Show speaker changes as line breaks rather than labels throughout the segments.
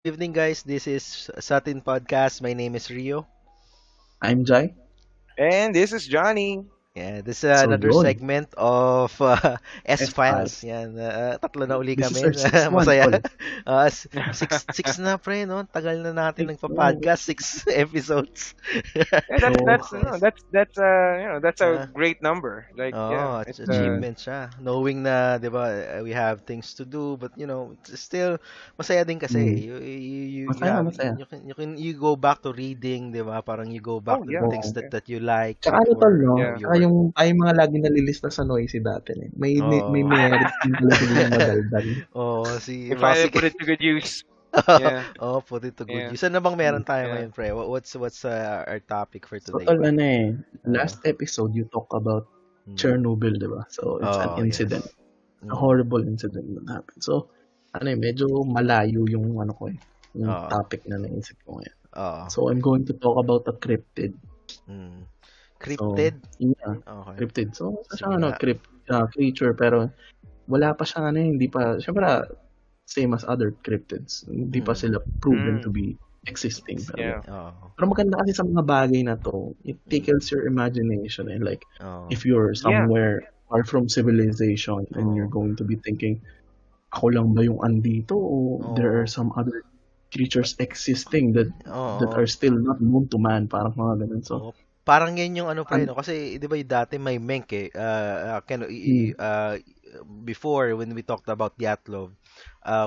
Evening, guys. This is Satin Podcast. My name is Rio.
I'm Jai.
And this is Johnny.
Yeah, this is
So
another
yun,
segment of S-Files.
S5.
Yan, tatlo na uli
This is our
kami.
sixth one,
Masaya.
tol.
Six na, pre, no? Tagal na natin
Six, no?
nagpa-podcast. Six episodes.
Yeah,
So,
that's no,
Yes.
that's a
Yeah.
great number. Like yeah,
Oh, it's
it's
mm,
achievement siya. Knowing na, 'di ba, we have things to do, but it's still masaya din kasi.
mm,
You
masaya,
have
masaya.
you go back to reading, 'di ba? Parang you go back
oh
to the
yeah,
things
Oo.
yeah,
that you like
Tsaka ano tol,
before,
no?
yeah.
you
Tsaka
work.
yung mga lagi nalilista sa noisy dati. Eh. May
Oo.
merits din pala silang madaldal.
Oo, si
We finally
Rossic.
put it to good use. Yeah,
Oh, put it to good
yeah,
use. Ano bang meron tayo
yeah.
ngayon, pre? What's our topic for
So
today,
tol,
pre?
ano eh,
Uh,
last episode you talk about
mm.
Chernobyl, di ba? So it's an
Oh,
incident.
yes.
A
Mm.
horrible incident that happened. So, ano eh, medyo malayo yung ano ko eh, yung
Oo.
topic na naisip ko ngayon.
Oo.
So I'm going to talk about the cryptid.
Mm.
So,
Cryptid?
yeah,
Okay.
cryptid. So, isa
Sige
siyang
nga.
creature pero wala pa siyang ano, hindi pa, syempre same as other cryptids. Hindi pa
Mm.
sila proven to
Mm,
be existing.
yeah.
Oo.
Pero maganda kasi sa mga bagay na to, it tickles your imagination. And like,
Oo.
if you're
Yeah.
somewhere far from civilization and you're
Oo.
going to be thinking, ako lang ba yung andito o there are
Oo.
some other creatures existing that
Oo.
are still not known to man. Parang mga ganun. So,
Oo. Parang yan yung ano, pre,
an,
no? Kasi 'di ba yung dati may Menk eh.
mm,
Before when we talked about Dyatlov,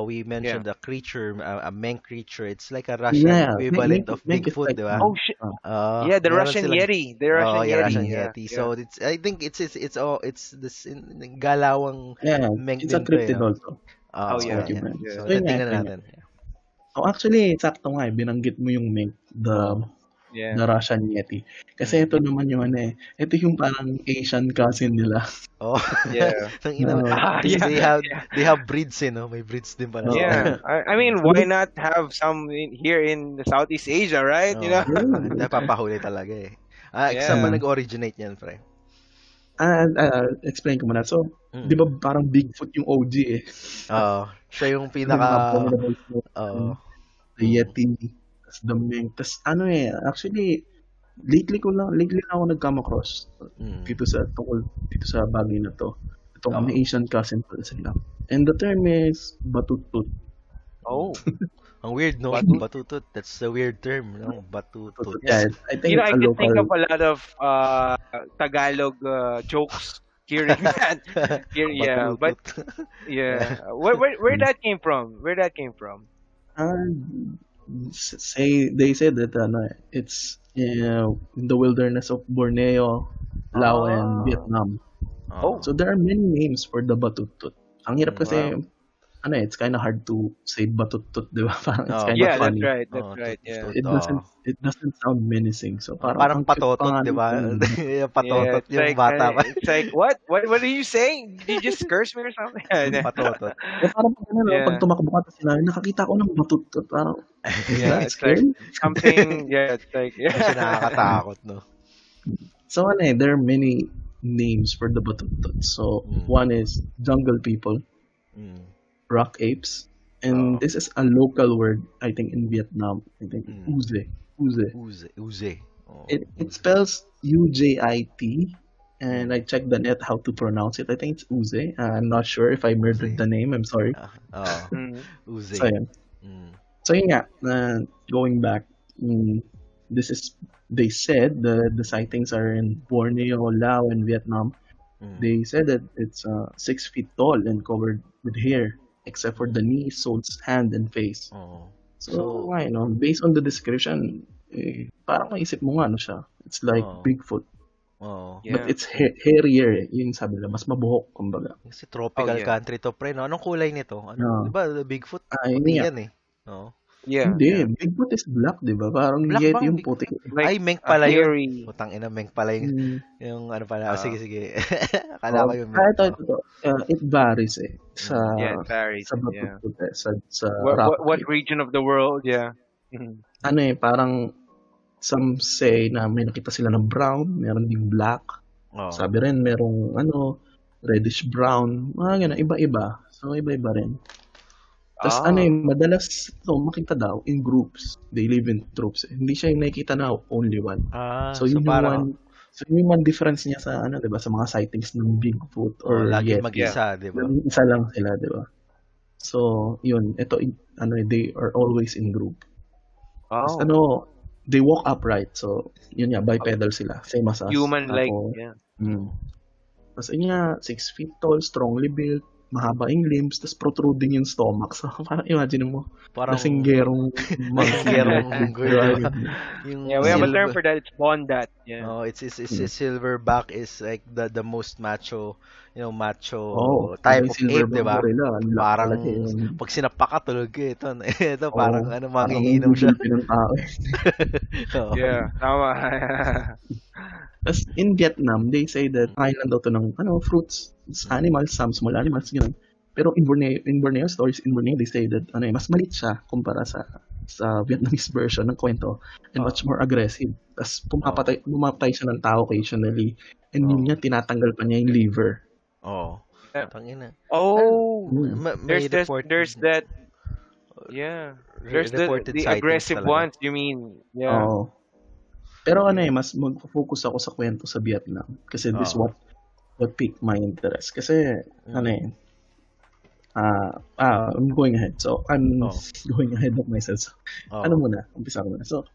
we
Yeah.
mentioned a creature, a Menk creature. It's like a Russian
yeah,
equivalent of
make it
Bigfoot,
like,
'di ba?
Oh shit. Yeah, the
Meron
Russian
silang
Yeti. The
oh,
Russian
yeah,
Yeti.
Russian
mm,
Yeah,
Yeti.
yeah,
So I think it's this galawang
yeah,
Menk
it's a
din 'to, eh,
cryptid
no?
also.
Oo,
oh
That's
yeah,
what
yeah,
you
yeah.
meant.
yeah.
So
So yun nga,
titingnan
yun nga.
natin. Yeah.
Oh, actually, sakto nga eh, binanggit mo yung mink,
Oo.
Yeah.
the Russian Yeti. Kasi
Mm.
ito naman yung ano eh, ito yung parang Asian cousin nila.
Oh.
Yeah.
Tang ina,
Ah,
they
yeah,
they have
yeah,
they have breeds, eh, no? May breeds din pala sila.
Oo.
yeah. I mean,
So,
why not have some here in the Southeast Asia, right? You know?
Oo.
yun.
Papahuli talaga eh. Saan ba
Yeah.
Yeah.
nag-originate yan, pre?
Explain ko muna. So, di
Mm.
ba parang Bigfoot yung OG eh?
Oo. Siya yung
Yung
pinaka...
mga abominable snowman,
Oo.
the
Mm.
Yeti, tas the mink. Tas ano eh, actually, lately na ako nag-come across
Mm.
tungkol dito sa bagay na to. Itong
Oo.
may Asian cousin pala sila. And the term is Batutut.
Oh,
Ang weird, no?
Batut.
Batutut. That's a weird term, no? Batutut.
Batutut.
Yeah.
Yeah, I think
I
it's a
can think of
local.
a lot of Tagalog jokes hearing that. Here, yeah, but
Batutut.
yeah, where that came from? Where that came from?
Uh, they said that it's in the wilderness of Borneo, Laos, and
Ah,
Vietnam.
Oo.
oh,
So there are many names for the batutut. Ang hirap
Mm.
kasi,
wow.
it's kind of hard to say batutut, di ba? Parang it's
Oo.
kind of
Yeah, that's
funny.
right. That's
Oo,
right. Yeah,
tut-tut.
It
Oo.
doesn't sound menacing. So parang
Parang
ang cute pa
patotot,
nga
di
ng
ba?
term.
yeah.
Patotot
It's
yung
like
bata pa.
it's like what are you saying? Did you just curse me or something?
Patotot.
Parang pag, pag
Yeah,
tumakbo ka tapos sinabi, nakakita ko ng batutut. Parang, is
yeah.
that
It's like
scary?
something. Yeah, it's like
Hindi siya
yeah.
nakakatakot, no?
So there are many names for the batutut. So
Mm.
one is jungle people,
Mm.
rock apes, and
Oo.
this is a local word I think in Vietnam. I think
Mm.
uze. Uze.
Uze. Oo.
It spells UJIT, and
Mm.
I checked the net how to pronounce it. I think it's uze. I'm not sure if I murdered
Uze.
the name. I'm sorry.
Oo.
Mm.
Uze.
So yun.
Mm.
So yun nga, going back, this is, they said the sightings are in Borneo, Laos, and Vietnam.
Mm.
They said that it's 6 feet tall and covered with hair, except for the knees, soles, hand, and face.
Oo.
So,
So,
based on the description, parang maisip mo nga, ano siya. It's like
oo.
Bigfoot.
Oo.
But
Yeah.
it's hairier eh. Yung sabi nila, mas mabuhok, kumbaga.
Kasi
Oh
tropical
yeah.
country to, pre, no? Anong kulay nito? Di
No.
ba, the Bigfoot,
Yun
puti
nga.
yan, eh. Oo.
Yeah.
Hindi,
Yeah.
Bigfoot is black, di ba? Parang
Black ba
Yeti
ang
yung puti.
Bigfoot?
Like
Ay, Menk
a
pala yun.
hairy.
Putang ina, Menk pala yung,
Mm,
yung ano pala. Sige,
Uh,
sige. Akala ko yung Menk.
ito. It varies eh. Sa,
Mm.
yeah, it varies.
sa
Yeah.
batutut eh. Sa
What
rock.
region of the world? Yeah. Mhm.
Ano eh, parang some say na may nakita sila ng brown, meron ding black.
Oo.
Sabi rin merong reddish brown, mga ganun, iba-iba. So iba-iba rin. Tas ano,
Ah,
madalas 'to makita daw in groups. They live in troops. Hindi siya yung nakikita na only one.
Ah,
So
so
yun yung
parang,
one difference niya sa ano, 'di ba, sa mga sightings ng Bigfoot
oh,
or
laging
Yeti.
yeah.
mag-isa, 'di ba?
Isa lang sila, 'di ba? So, yun, ito ano, they are always in group. Tas
Oh,
ano, they walk upright. So, yun nga,
uh,
bipedal sila, same as us.
human-like.
Tapos,
Yeah.
mm, tas yun nga, 6 feet tall, strongly built, mahaba yung limbs, tas protruding yung stomach. So, parang imagine mo,
Parang
lasinggerong monkey with,
lasinggerong girl, 'di
diba,
ba?
ganun.
Yeah,
Yung
we have a
Mm,
term
silver,
for that. It's bondat. Yeah.
oh, it's
mm.
silverback is like the most macho,
Oo,
macho
iba
type
yung
of ape, 'di
silverback
ba?
gorilla, ang laki talaga,
Parang
eh.
pag sinapak ka tulog ka ito. Ito
Oo,
parang ano,
parang
manginginom siya.
nanggugulpi ng tao, eh.
Oo.
Yeah, tama.
Tas in Vietnam, they say that island daw 'to ng ano, fruits,
Mm.
animals, some small animals, gano'n. Pero stories in Borneo, they say that ano, mas maliit siya kumpara sa Vietnamese version ng kwento and
Oh,
much more aggressive. Tas
oh,
pumapamatay siya ng tao occasionally and yun
oh,
nga, tinatanggal pa niya yung liver.
oh.
Yeah.
Tangina. Ano,
Oh,
Mm,
may reported
there's that. Yeah, there's
reported
the
sightings
aggressive
talaga.
ones. You mean? Yeah.
oo. Pero ano,
Yeah.
mas magfo-focus ako sa kwento sa Vietnam kasi this
Oh.
what piqued my interest. Kasi ano,
Mm.
I'm going ahead. So, I'm
Oh.
going ahead of myself. So, ano
Oh.
muna, umpisa ko muna. So,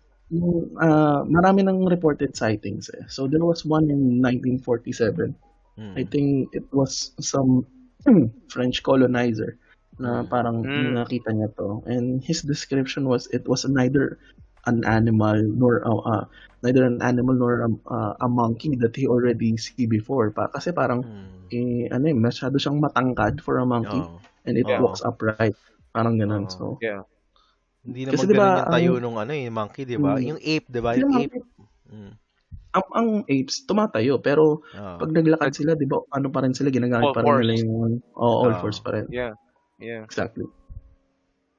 marami ng reported sightings, eh. So, there was one in 1947. I
Mm.
think it was some French colonizer na
Mm.
parang
Mm.
nakita niya 'to, and his description was it was neither an animal nor a monkey that he already see before pa kasi parang,
Mm.
ano, masyado siyang matangkad for a monkey
Oo.
and it
Yeah.
walks
Oo.
upright, parang gano'n.
Oo.
So,
Yeah.
Hindi
kasi
naman
'di
ganun
ba
yung tayo nung ano, yung monkey, 'di ba?
hmm,
Yung ape, 'di ba?
hindi
Yung
naman
ape. Mm.
ang apes tumatayo pero
Oo.
'pag naglakad
Like
sila 'di ba ano pa rin sila, ginagamit
all
pa rin nila
fours.
yung all
Oo.
fours pa rin.
Yeah. Yeah.
Exactly.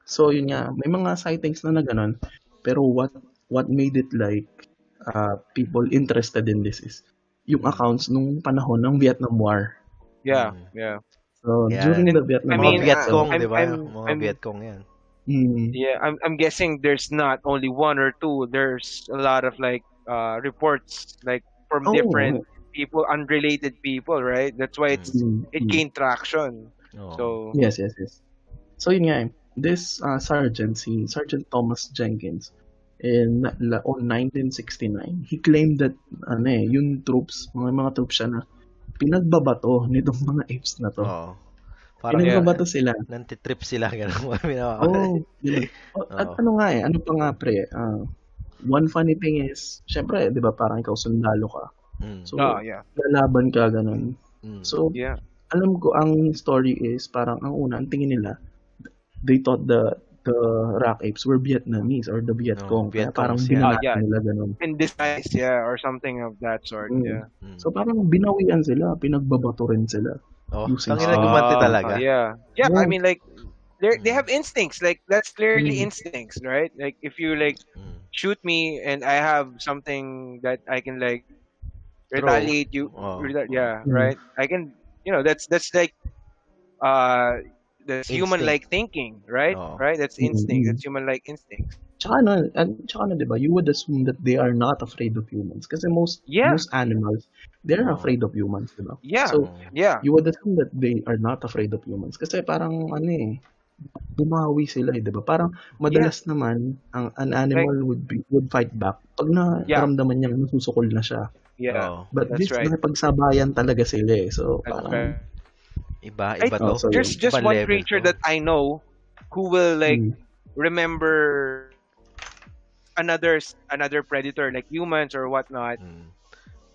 So yun nga, may mga sightings na gano'n, pero what made it like, people interested in this is yung
Mm.
accounts nung panahon ng Vietnam War.
Yeah.
Mm.
Yeah.
So
Yan.
during
And
the
I
Vietnam
Mga
mean,
War, so
Vietcong, 'di ba? Mga
I'm
Vietcong 'yan.
mm,
yeah, I'm guessing there's not only one or two. There's a lot of like reports like from different
oo,
people, unrelated people, right? That's why
Mm.
it
mm.
gained traction.
Oo.
So
Yes, yes, yes. So yun nga, this, sergeant, si Sergeant Thomas Jenkins, on 1969, he claimed that ano, yung troops, mga troops siya na pinagbabato nitong mga apes na 'to.
Oo. Parang
yeah,
Pinagbabato sila.
nantitrip sila ganun.
Oo, gano'n. At
Oo.
ano nga, ano pa nga pre, one funny thing is, siyempre 'di ba parang ikaw sundalo ka.
Mm.
oh
So,
yeah,
lalaban ka gano'n.
Mm.
So,
yeah,
alam ko ang story is parang ang una, ang tingin nila, they thought the rock apes were Vietnamese or the
No,
Vietcong, kaya parang
Vietcongs 'yan.
binanatan
yeah.
nila gano'n.
In disguise, yeah, or something of that sort.
Mm.
Yeah.
Mm.
So, parang binawian sila, pinagbabato rin sila
Oh,
using
tangina
stones.
gumanti talaga.
Yeah, yeah. I
Oo,
mean, like they
Mm.
have instincts. Like that's clearly
mm,
instincts, right? Like if you like
Mm.
shoot me and I have something that I can like
Throw.
retaliate you,
Oh, oh.
yeah,
mm,
right? I can, that's like uh that's human
Instinct.
like thinking, right?
Oh.
Right? That's
mm,
instinct.
mm.
That's human like instincts.
Tsaka ano 'di ba, you would assume that they are not afraid of humans kasi
Yeah,
most animals, they're
Oh.
afraid of humans, 'di ba?
yeah,
So,
Oh.
yeah,
you would assume that they are not afraid of humans kasi parang ano, bumawi sila, eh, 'di ba? Parang
yeah.
madalas naman an
Like
animal would fight back 'pag
yeah,
naramdaman niyang nasusukol na siya.
yeah.
Oh.
But
That's
this
right.
nakipagsabayan talaga sila, eh. So,
That's
parang
right.
Iba
oh,
to.
so
There's
yun.
just
Ibang
one
level
creature
to.
that I know who will like
Hmm,
remember another predator like humans or whatnot,
Mm.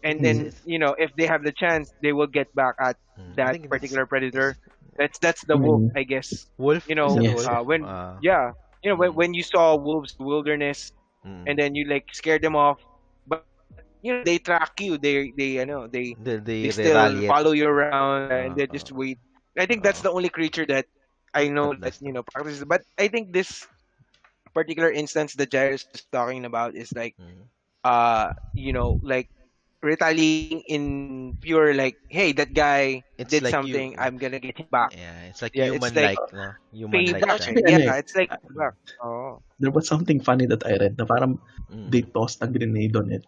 and
Is
hmm,
then
it?
if they have the chance they will get back at
I
that
think
particular
it's
predator. That's the wolf,
hmm.
I guess.
wolf.
You
Is that
know,
the
Yes,
wolf?
yes.
when yeah,
Mm.
when you saw wolves in the wilderness
Mm.
and then you like scare them off, but they track you, they they
They
still
rally it.
follow you around and
Uh,
they
uh,
just wait. I think that's
uh,
the only creature that I know
that
that
does that.
practices. But I think this particular instance that Jairus is talking about is like
Mm.
like retaliating in pure like, hey, that guy
It's
did
like you,
something, I'm gonna get him back.
yeah, it's like
Yeah, it's like
human-like, no? Human-like
payback.
siya.
Actually, ano
Yeah,
eh,
it's like back. Oh,
there was something funny that I read na parang they
Mm.
tossed a grenade on it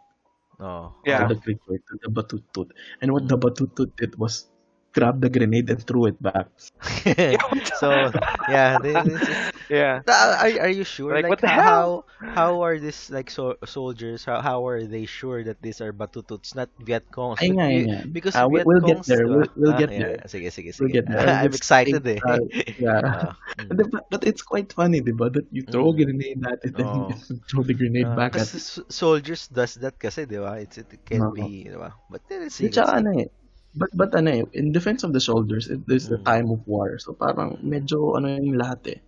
Oh,
to
yeah.
the
oh.
creature, to the Batutut. And what the
Mm.
Batutut did was grab the grenade and threw it back.
Yeah,
So, yeah, it's
yeah.
but, are you sure?
Like,
Like
what the hell?
how are these like soldiers? How are they sure that these are Batututs, not Viet Congs?
Ayun nga, yun nga.
Because Viet
We'll get
Congs,
there.
di ba?
We'll get
Yeah,
there.
sige, sige,
We'll
sige.
get there. I'll
I'm
just
excited
take,
eh.
yeah.
Mm,
But it's quite funny, diba? That you throw a
mm,
grenade at it and
oh.
throw the grenade back at
Kasi
it.
soldiers does that kasi, di ba? It can
No.
be, di ba? But let's
Di
see, let's
tsaka
see.
ano eh. But ano eh, in defense of the soldiers, it is the
Mm,
time of war. So parang
mm.
medyo ano yung lahat eh.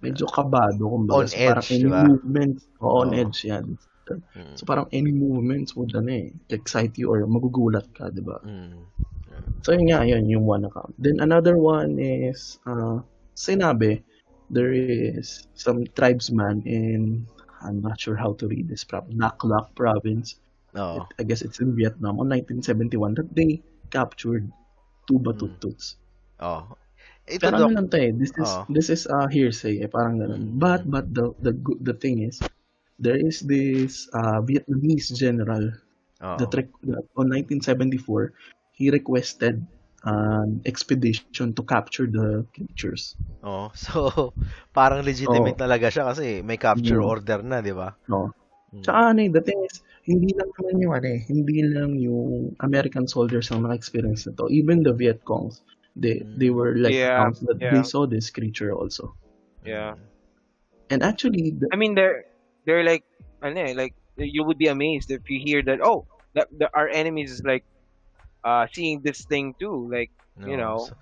Medyo kabado, kumbaga.
On
So parang
edge, di
any
ba?
movements, on
Oh.
edge yan.
Mm,
So parang any movements would ano eh, excite you or magugulat ka, di ba?
mm,
So yun nga, yun yung one account. Then another one is, sinabi, there is some tribesman in, I'm not sure how to read this, Naklak province.
oh.
I guess it's in Vietnam on 1971 that they captured two
Mm,
Batututs.
oh. Ito,
Pero ano
Doc.
lang to eh,
Oh.
this is hearsay eh, parang ganun.
Mm,
But the thing is, there is this Vietnamese general
oh.
that on 1974 he requested an expedition to capture the creatures.
Oh, so parang legitimate
Oh,
talaga siya kasi may capture
mm,
order na, 'di ba?
no.
Mm.
Tsaka ano eh, the thing is, hindi lang yung American soldiers ang naka-experience nito. Even the Viet Congs, they
Mm.
were like
Yeah,
accounts that they
yeah,
saw this creature also.
yeah.
Mm.
And actually,
I mean, they're like, ano eh, like you would be amazed if you hear that. Oh, that our enemies is like seeing this thing too. Like, you
No,
know,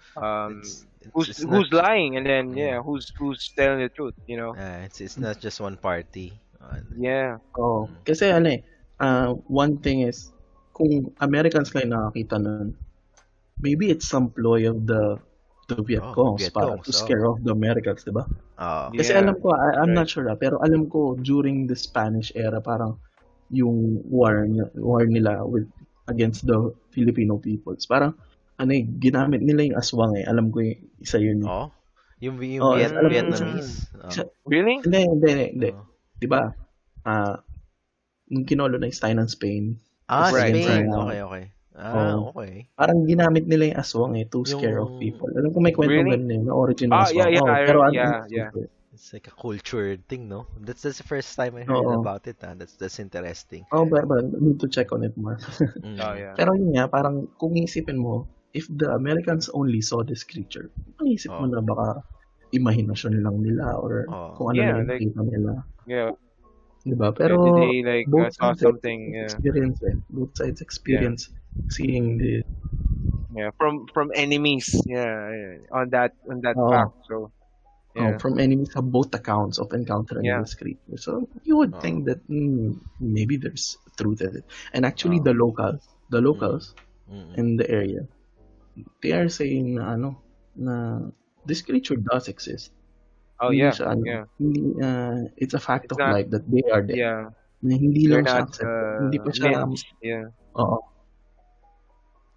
so it's not
who's lying, and then
mm,
yeah, who's telling the truth. You know.
it's not just one party.
Yeah.
oh,
Mm.
kasi ano eh, one thing is, kung Americans lang yung nakakita nun, maybe it's some ploy of the Viet
Oh,
Congs para to
Vietcongs. Oh.
scare off the Americans, di ba?
Oh.
Kasi
Yeah.
alam ko, I'm
Right.
not sure pero alam ko during the Spanish era, parang yung war nila against the Filipino peoples. Parang ano eh, ginamit nila yung aswang eh. Alam ko isa yun eh.
Oh. Yung
Oh, alam ko
Vietnamese. Oh.
Really?
hindi.
Oh.
'Di ba? Nung kinolonize tayo ng Spain,
Ah,
tapos
Right,
against
right.
Spain.
mga
Okay, okay. Ah,
oh,
okay.
parang ginamit nila yung aswang eh to scare off
Yung
people. Alam ko may kwentong
Really?
ganun eh, na origin ng
Ah, yeah,
aswang.
yeah,
Oh, pero I'm
yeah,
not so
yeah.
sure.
it's like a culture thing, no? That's the first time I heard
Oo.
about it. That's interesting.
Oh, but need to check on it more.
Oh,
Mm.
yeah.
Pero yun nga, parang kung isipin mo, if the Americans only saw this creature, maisip mo
Oh.
na baka imahinasyon lang nila or
Oh.
kung ano
Yeah,
lang yung
like,
kita nila.
yeah.
Diba?
Yeah,
Pero
did they like
both
saw
sides
something? Yeah,
experience eh. Both sides
yeah,
experience seeing the
yeah. From enemies. Yeah, yeah. On that
oh,
fact. So yeah,
from enemies have both accounts of encountering
yeah.
this creature. So you would
Oh.
think that maybe there's truth in it. And actually
Oh.
the
Mm.
locals
Mm.
in the area, they are saying na na this creature does exist.
Oh
Hindi
yeah,
siya
yeah.
hindi it's a fact
It's
of
not.
life that they are there.
Yeah,
Na hindi
they're
lang siya
not
accepted. Hindi pa siya
myths. Yeah,
oo.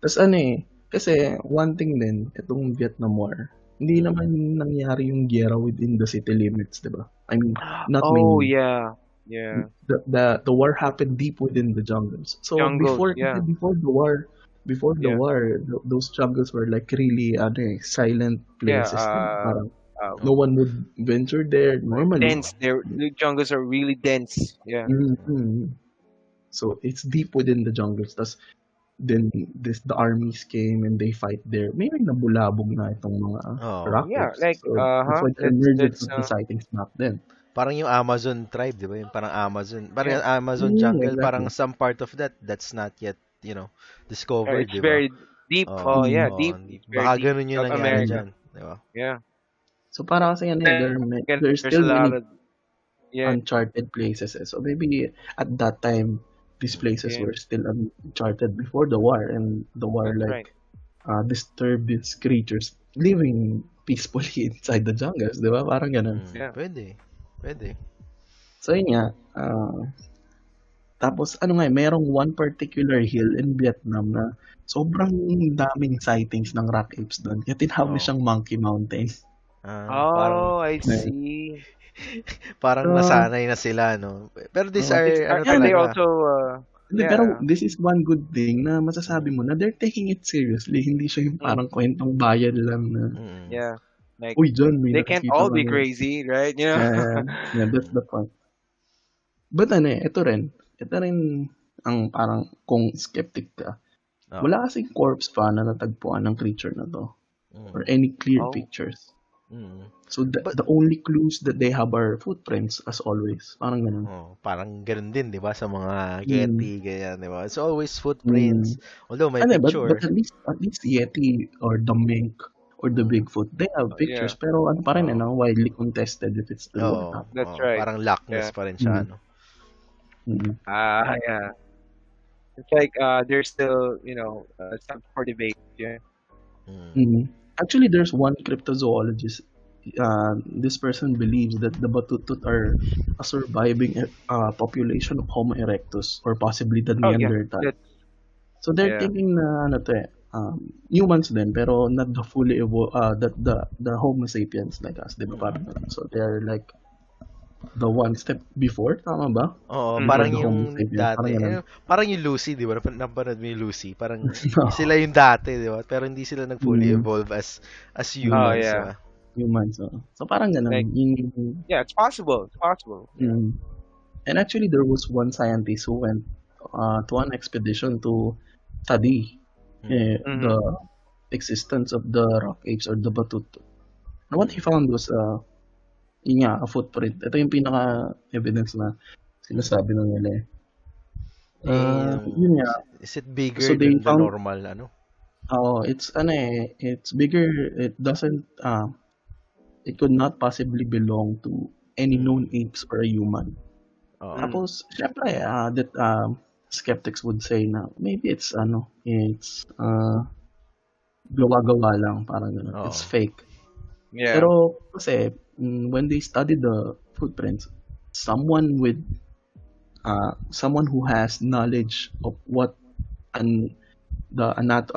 Tapos kasi one thing din, itong Vietnam War, hindi
Mm.
naman nangyari yung giyera within the city limits, di ba? I mean, not
oh
mainly.
yeah, yeah.
The war happened deep within the jungles. So
Jungles. Yeah,
before the
yeah,
war, those jungles were like really silent
yeah.
places. Parang
Oh.
no one would venture there
Like
normally.
dense. The jungles are really dense. Yeah,
Mhm. So it's deep within the jungles. Tas then the armies came and they fight there. Maybe nabulabog na itong mga
Oh.
yeah.
rockers.
Like
So that's why the emergence
That's
of the sightings back then.
Parang yung Amazon tribe, di ba? Yung parang Amazon. Parang
yeah.
yung Amazon jungle, parang
Exactly.
some part of that's not yet, discovered,
It's
di ba?
very deep.
Oh,
Oh yeah,
Mm.
oh,
deep. It's very
baka
deep.
ganun yung
South
nangyari
America.
dyan, di ba?
Yeah.
So para kasi
Again,
there's
there's a
still
lot
many
of yeah,
uncharted places. So maybe at that time these places
yeah.
were still uncharted before the war, and the war
That's right.
disturbed these creatures living peacefully inside the jungles, di ba? Parang ganun.
Yeah.
Pwede. Pwede.
So yun nga, Tapos ano nga merong one particular hill in Vietnam na sobrang daming sightings ng rock apes doon. Kaya tinawag na
Oh.
siyang Monkey Mountain.
Parang
Oh, I
Yeah.
see.
parang
So,
nasanay na sila, no? Pero these
oh,
Is,
are ano
are
yan.
they
talaga.
also
Hindi, pero
yeah.
this is one good thing na masasabi
Mm.
mo na they're taking it seriously. Hindi siya yung
Mm,
parang kwentong bayan lang na,
Mm.
yeah. Like
uy, John, may
they can't
nakikita
all be
kami.
crazy, right? You know?
Yeah, yeah, that's
Mm.
the point. But ito rin ang parang kung skeptic ka,
Oh.
wala kasing corpse pa na natagpuan ng creature na to or
Mm.
any clear
Oh.
pictures.
Mm.
So
But
the only clues that they have are footprints as always. Parang ganun.
parang ganun din, 'di ba, sa mga
Mm,
Getty ganyan, 'di ba? It's always
mm.
footprints. Although may
Ano, but
picture.
at least Yeti or the mink or the
Mm.
Bigfoot, they have
Yeah,
pictures pero ano pa rin
Oh.
widely contested if it's true or
Oh,
not.
that's right.
parang Loch Ness
Yeah.
pa rin siya,
Mm,
ano.
mm,
Yeah. It's like there's still, stuff for debate. Yeah.
Mm.
mm. Actually, there's one cryptozoologist. This person believes that the Batutut are a surviving population of Homo erectus or possibly the
Oh yeah.
Neanderthal.
That's
So they're
yeah.
thinking na humans din pero not the fully the Homo sapiens like us, di ba? Parang ganun. So they're like the one step before, tama ba?
Oo,
Mhm.
Before
parang
the Homo
yung
sapiens,
dati.
parang ganun.
Parang yung Lucy, di ba? Napanood mo yung Lucy? Parang
No.
sila yung dati, di ba? Pero hindi sila nag-fully
Mm,
evolve as
Oh
humans, di
yeah.
ba?
humans. So parang
Like
ganun.
yeah, it's possible. It's possible. Yeah.
And actually, there was one scientist who went to an expedition to study
Mm.
Mm-hmm.
the existence of the rock apes or the Batutut. And what he found was a footprint. Ito yung pinaka-evidence na sinasabi ng nila eh. Yun nga.
Is it bigger
So they
than the
found,
normal, ano?
it's bigger. It doesn't, it could not possibly belong to any known apes or a human.
Oo.
Mm.
Tapos, syempre, that skeptics would say na maybe it's gawa-gawa lang, parang gano'n. It's
Oo.
fake.
Yeah.
Pero kasi when they studied the footprints, someone who has knowledge of what not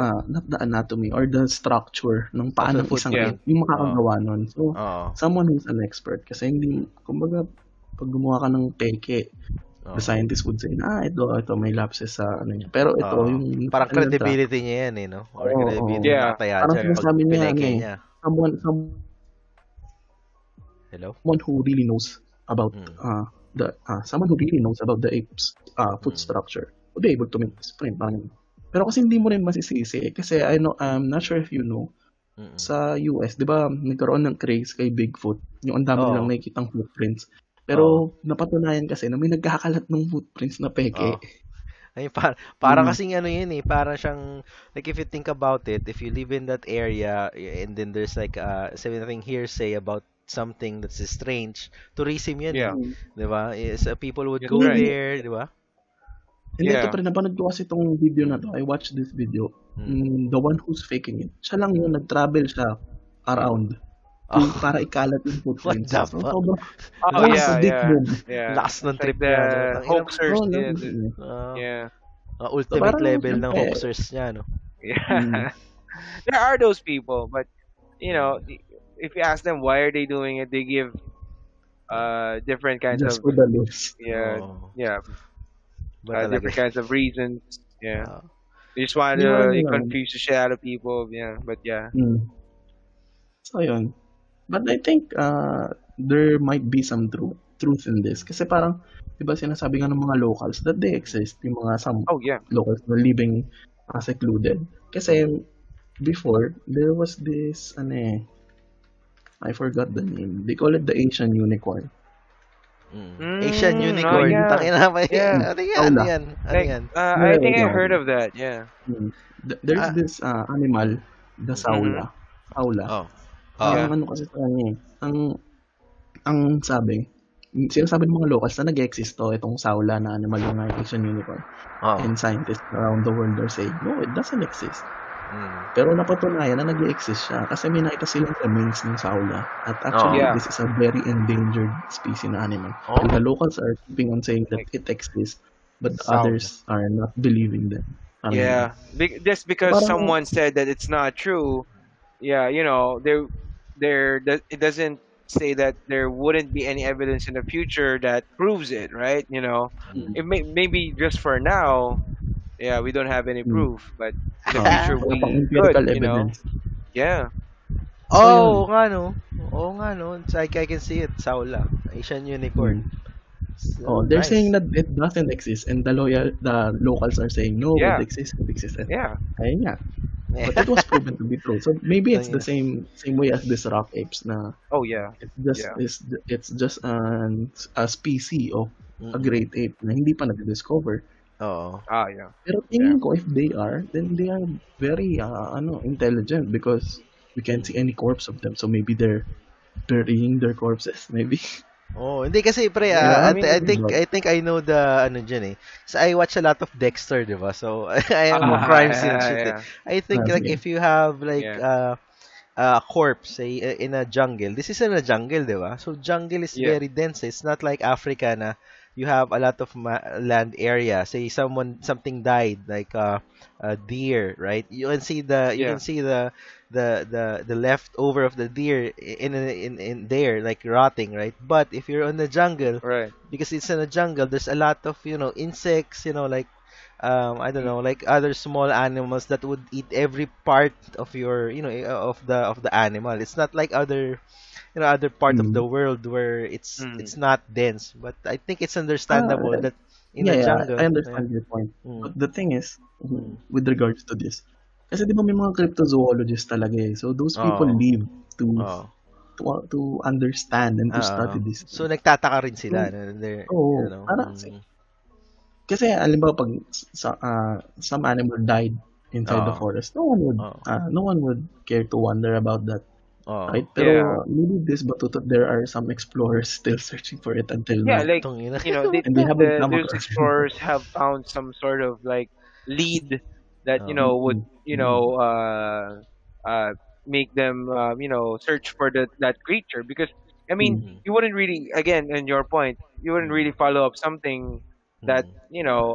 the anatomy or the structure ng paa
Also
ng isang
footprint.
ape, yung makakagawa nun. So,
Oo.
someone who's an expert. Kasi hindi, kumbaga, pag gumawa ka ng peke, the
Oo.
scientist would say, ito, may lapses sa ano niya. Pero ito,
Oo.
yung
Parang
ano nila,
credibility niya yan, eh, no? Or
oo,
credibility
Yeah.
nakataya
parang
dyan pag
sinasabi niya,
pineke niya.
someone
Hello?
who really knows about
Mm.
someone who really knows about the ape's foot
Mm.
structure would be able to make this print. Pero kasi hindi mo rin masisisi kasi I'm not sure if you know,
Mm.
sa US, di ba, nagkaroon ng craze kay Bigfoot. Yung ang dami
Oo.
nilang nakikitang footprints. Pero napatunayan kasi na may nagkakalat ng footprints na peke.
Oo. Ay, para
Mm.
kasing ano yun eh, para siyang, like if you think about it, if you live in that area, and then there's like something hearsay about something that's strange, tourism yun eh.
Yeah.
Di ba? People would
That's
go
right.
there, di ba?
Hindi, ito
Yeah.
pa rin, napanood ko kasi itong video na to. I watched this video. The one who's faking it. Siya lang yun, nag-travel siya around para ikalat yung footprints.
What the
So,
fuck?
sobrang
Oh yeah,
predict
yeah,
mo.
yeah.
Lakas ng
It's
trip
like the
niya, no? Tangina.
hoaxers.
Oh,
Yeah.
Ah,
Yeah.
ultimate
parang,
level ng
syempre,
hoaxers niya, no?
Yeah. There are those people, but if you ask them why are they doing it, they give different kinds
just
of
for the looks.
Oh. Ba
different
talaga?
kinds of reasons. Yeah.
Ah.
They just want
Hindi mo
to
alam yun.
confuse the shit out of people. Yeah, but yeah.
So, yun. But I think there might be some truth in this. Kasi parang, di ba sinasabi nga ng mga locals that they exist, yung mga some
Oh yeah.
locals na living secluded. Kasi before, there was this, I forgot the name. They call it the Asian unicorn.
Asian
Oh
unicorn.
yeah.
Tangina ba
Yeah.
Ano yan? Ano
Saula.
yan? Ano
Like
yan?
I think I
Yeah.
heard of that. Yeah.
There's
Ah.
this animal, the saula. Saula.
Oh.
Yeah.
Ang ano kasi sa kanya ang sabi, sinasabi ng mga locals na nag-exist itong saula na animal yung Asian unicorn.
Oh.
And scientists around the world are saying, no, it doesn't exist.
Mm.
Pero napatunayan na nag-exist siya kasi may nakita silang remains ng saula. At actually,
Yeah.
this is a very endangered species na animal.
Oh.
And the locals are keeping on saying that it exists. but the
Sound.
others are not believing them. Parang ganun.
Yeah. Just
So
because
parang,
someone said that it's not true, yeah, it doesn't say that there wouldn't be any evidence in the future that proves it, right?
Mm.
It maybe just for now, yeah, we don't have any
mm,
proof, but in the future
wala pang
we could,
empirical evidence.
yeah,
So
Oh,
yun,
oo nga no. Oo nga no. It's like I can see it. Saula. Asian unicorn.
mm.
So,
Oh, they're saying
nice.
that it doesn't exist, and the locals are saying no, it
yeah,
exists, it exists. And
yeah.
ayun nga, but it was proven to be true. So maybe it's the
Tangina.
same way as this rock apes na
Oh yeah, yeah,
it's just a species of a
Mm-mm.
great ape na hindi pa na-discover.
Oo.
yeah,
Pero
yeah,
tingin ko if they are, then they are very intelligent because we can't
Mm.
see any corpse of them. So maybe they're burying their corpses, maybe.
Oh, hindi kasi pre,
Diba?
yeah. I
I'm
mean,
thinking about
I think I know the ano dyan eh. So I watch a lot of Dexter, 'di ba? So I am a
mm,
crime scene shit eh.
yeah,
I think like
sige.
if you have like
yeah,
corpse say in a jungle. This is in a jungle, 'di ba? So jungle is
yeah,
very dense. It's not like Africa na you have a lot of land area. Say something died like a deer, right? You
yeah,
can see the leftover of the deer in there like rotting, right? But if you're on the jungle,
right.
because it's in a jungle, there's a lot of insects, like I don't
Mm,
know, like other small animals that would eat every part of your, of the animal. It's not like other part of the
Mm.
world where it's
mm,
not dense. But I think it's
Ah,
understandable that in
yeah,
a
yeah, I
jungle, yeah.
understand your point.
Mm,
But the thing is,
mm.
with regards to this, kasi di ba may mga cryptozoologists talaga eh. So those people
Oo,
live to
oo.
to understand and to
Oo.
study these
So
things.
nagtataka rin
So,
sila na they're,
oo, para kasi alam mo pag some animal died inside the
oo,
forest,
oo,
no one would care to wonder about that,
oo.
right?
yeah.
Pero maybe this Batutut, there are some explorers still searching for it until
Yeah,
now,
like
Tangina.
and they haven't come
those
across it.
explorers have found some sort of like lead that
Oo.
would
Mm, mm,
uh make them search for that creature, because I mean,
mm,
Mm,
you wouldn't really, again, in your point, you wouldn't
mm,
really follow up something that
mm,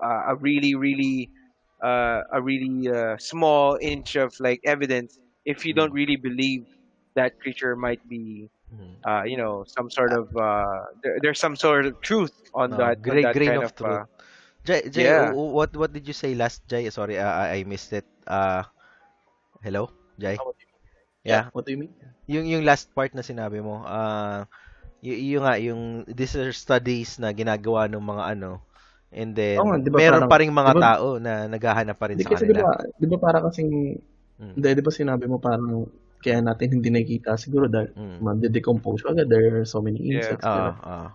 a really really small inch of like evidence, if you don't
mm,
really believe that creature might be
mm.
some sort of there's some sort of truth on
Oh,
that
grain
kind
of
of
truth. Jay,
yeah.
what did you say last, Jay? Sorry, I missed it. Hello, Jay.
what do you yeah,
Yeah,
what do you mean?
yung last part na sinabi mo, yung nga yung these are studies na ginagawa ng mga ano, and
Oo nga,
then
'di ba
meron
parang
pa ring
'di
mga
ba
tao na naghahanap pa rin
hindi
sa
kasi 'di
kanila.
ba 'di ba para kasing
Mm,
hindi, 'di ba sinabi mo parang kaya natin hindi nakikita siguro dahil
mm.
magde-decompose agad, there are so many
Yeah.
insects, 'di ba?
Oo.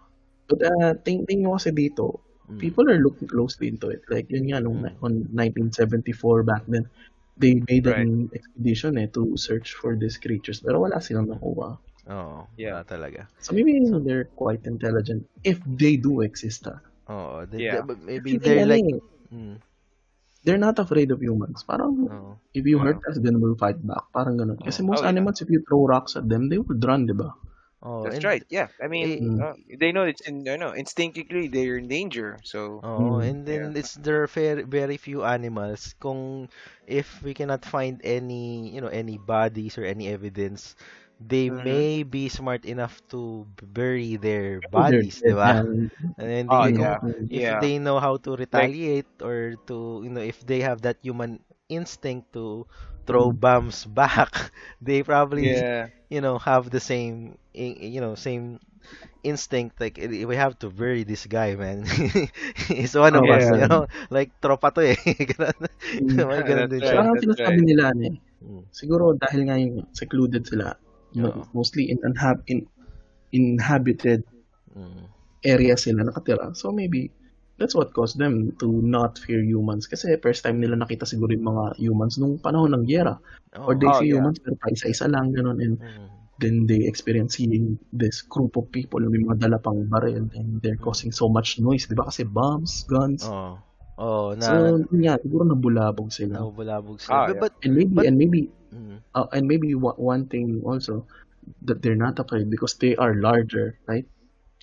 But, tingin mo kasi dito,
Mm,
people are looking closely into it. Like, yun nga, nung
mm,
on 1974 back then, they made
Right.
an expedition to search for these creatures. Pero wala silang
mm.
nakuha.
Oo,
Yeah.
wala talaga.
So maybe
So,
they're quite intelligent if they do exist.
oo,
Yeah.
but maybe
Kasi they,
they're like,
eh,
mm,
they're not afraid of humans. Parang,
oo.
if you
Yeah.
hurt us, then we'll fight back. Parang ganun. Kasi
Oo.
most
Oh yeah.
animals, if you throw rocks at them, they would run, di ba?
Oo,
That's
and
right. Yeah. I mean,
eh,
Mm,
they know it's in, instinctively they're in danger. So
oh,
mm,
and
yeah.
then there are very few animals. Kung if we cannot find any, any bodies or any evidence, they
Mm-hmm.
may be smart enough to bury their
maybe they're
bodies, di
dead.
ba?
Yeah.
And then
Oh
they
Maybe,
kung
yeah.
if
Yeah.
they know how to
Like
retaliate or to, if they have that human instinct to throw
mm,
bombs back, they probably,
yeah.
have the same, same instinct like we have to bury this guy, man. He's one of
oh,
us,
Yeah.
yeah.
like tropa to eh. Ganun.
Mm.
May ganun
That's
din
Tsaka
right.
siya.
ang
That's
sinasabi
right.
nila
Mm.
siguro dahil nga yung secluded sila,
Oo.
mostly in inhabited
Mm.
area sila nakatira. So maybe that's what caused them to not fear humans. Kasi first time nila nakita siguro yung mga humans nung panahon ng giyera. Or
Oo.
they
Oh
see
yeah.
humans pero paisa-isa lang, ganun. And
Mm.
then they experience seeing this group of people na may mga dala pang baril and they're
Mm.
causing so much noise. Di ba? Kasi bombs, guns.
Oo. Oo,
So, yun nga, siguro nabulabog sila.
nabulabog sila.
Oh yeah.
But
And maybe,
but
and maybe,
mm.
one thing also, that they're not afraid because they are larger, right?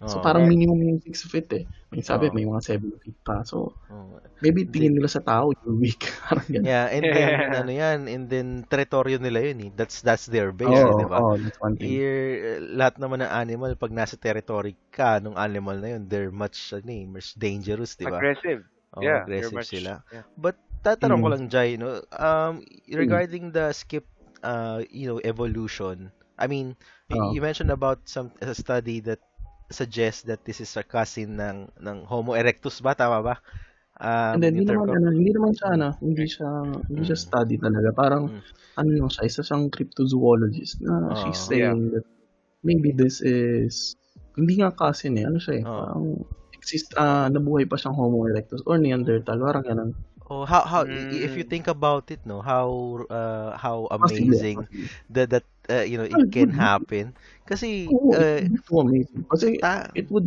So,
Oo.
parang
Right.
minimum yung 6 feet eh. May sabi
Oo.
may mga 7 feet pa. So,
Oo.
maybe
Hindi.
tingin nila sa tao you're weak, parang gano'n.
Yeah, and then ano yan, and then teritoryo nila yun eh. That's their base eh,
Oo,
'di ba?
oo, that's one thing.
Lahat naman ng animal pag nasa territory ka nung animal na yun, they're much dangerous, 'di ba?
Aggressive.
Oh,
Yeah, they're
aggressive
much.
sila.
Yeah.
But tatanong ko
Mm,
lang, Jai, no,
mm,
regarding the skip, evolution. I mean,
oo.
you mentioned about a study that suggests that this is a cousin ng Homo erectus ba? Tama ba?
And then
Yung term ko?
hindi naman siya
Mm,
ano, hindi siya
mm,
study talaga. Parang
mm.
ano lang siya, isa siyang cryptozoologist na she's
Oo.
Yeah.
saying that maybe this is hindi nga cousin eh, ano siya eh,
Oo.
parang nabuhay pa siyang Homo erectus or Neanderthal, parang gano'n.
Oh, if you
Mm.
think about it, no, how
Possible,
amazing
possible.
that
Ah,
it
it
can
would be.
happen. Kasi
Oo, it would be too amazing. Kasi
ta
it would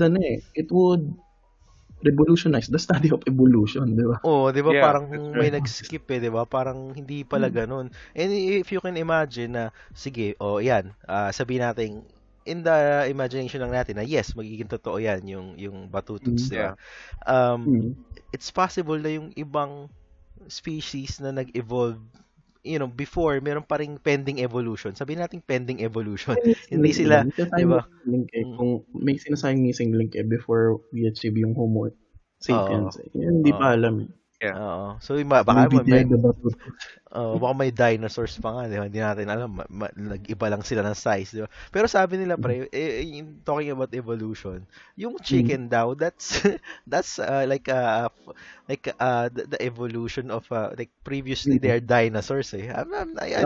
revolutionize the study of evolution, 'di ba?
Oh, 'di ba
Yeah,
parang
that's
may
right.
nag-skip eh, 'di ba? Parang hindi pala
Mm,
gano'n. And if you can imagine na sige, oh 'yan, sabihin natin in the imagination lang natin na yes, magiging totoo 'yan yung batututs,
mm,
'di ba?
Yeah.
Um,
mm.
it's possible na yung ibang species na nag-evolve, before meron pa ring pending evolution. Sabihin natin pending evolution.
May missing
Hindi
link diba?
sila,
May
'di
sinasabing
ba?
missing link eh,
Mm.
kung may sinasabing missing link eh before we achieve yung Homo
Oo.
sapiens eh. Yun hindi
Oo.
pa alam eh.
Yeah.
Oo. So, baka
Maybe they're
may
the Batutut.
baka may dinosaurs pa nga, di ba? Hindi natin alam. Nag-iba lang sila ng size, di ba? Pero sabi nila,
Mm,
pre, talking about evolution, yung
mm.
chicken daw, that's that's the evolution of like previously they
Mm.
are dinosaurs eh. I